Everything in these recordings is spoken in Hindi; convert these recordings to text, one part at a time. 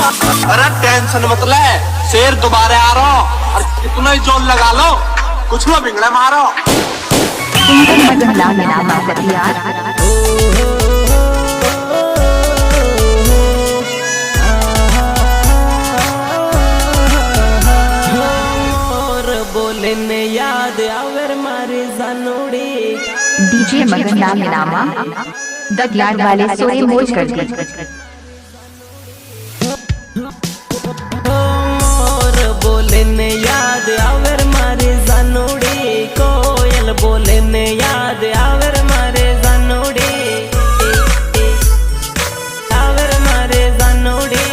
अरे टेंशन मत ले, शेर दोबारा आ रहा और कितना ही जोर लगा लो, कुछ लो बिगड़े मारो। बोले ने याद आवर मारी जानोड़ी डीजे मगन नाम नामा दगलाड वाले सोए मोज कर दी। मोर बोले ने याद आवर मारी जानोड़ी, कोयल बोले ने याद आवर मारे जानोड़ी, आवर मारे जानोड़ी।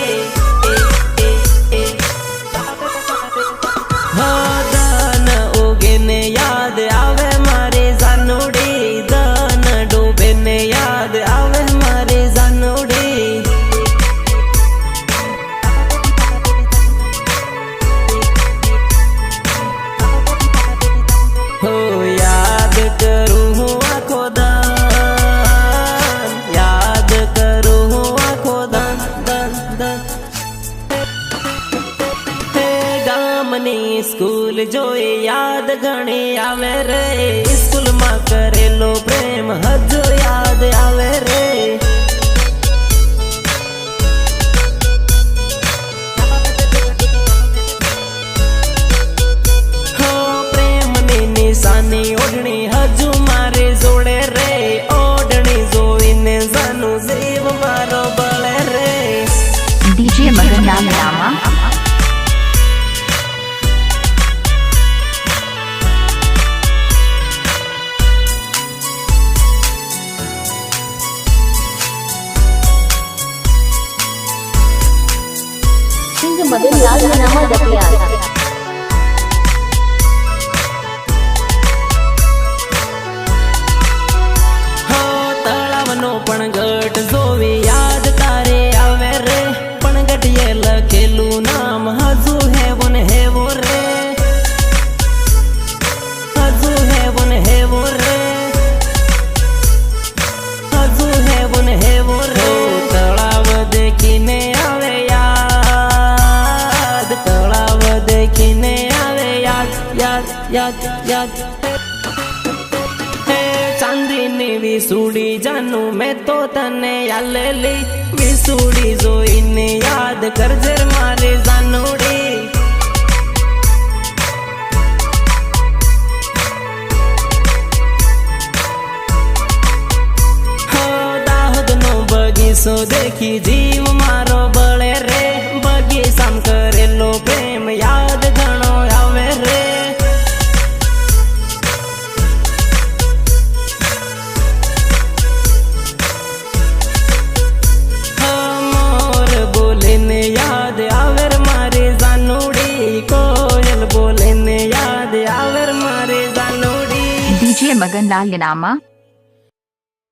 दान उगे ने याद आवे मारे जानोड़ी, दान डूबे ने याद आवे मारे जानोड़ी। हो याद करूँ आँखों दान, याद करूँ आँखों दान, दान दान। गामनी स्कूल जोई याद घणी आवे रे, स्कूल में करेलो प्रेम हजो याद आवे रे। हो प्रेम नी निशानी ओढ़नी हजू मारे जोड़े रे, ओढ़नी जोईने जानू जीव मारो बळे रे। डीजे मगन नाम नामा मगन लाल नामा दतिया। हो तळावनो पण गट जोवी याद तारे आवे रे, पण गटिये लखेलू नाम हजू हेवोन हेवो रे, हजू हेवोन हेवो रे, हजू हेवोन हेवो रे। तळाव देखीने आवे याद, तळाव देखीने आवे याद, याद याद याद। चांदीनी विसूड़ी जानू मैं तो तने यालेली, विसूड़ी जोईने याद करजे मारे जानोड़ी। हो दाहोद नो बगीचो देखी जीव मारो बळे रे, बगीचाम करेलो प्रेम याद घणो आवे रे। याद आवर मारे जानोड़ी, कोयल बोले ने याद आवर मारे जानोड़ी। डीजे मगन लाल नामा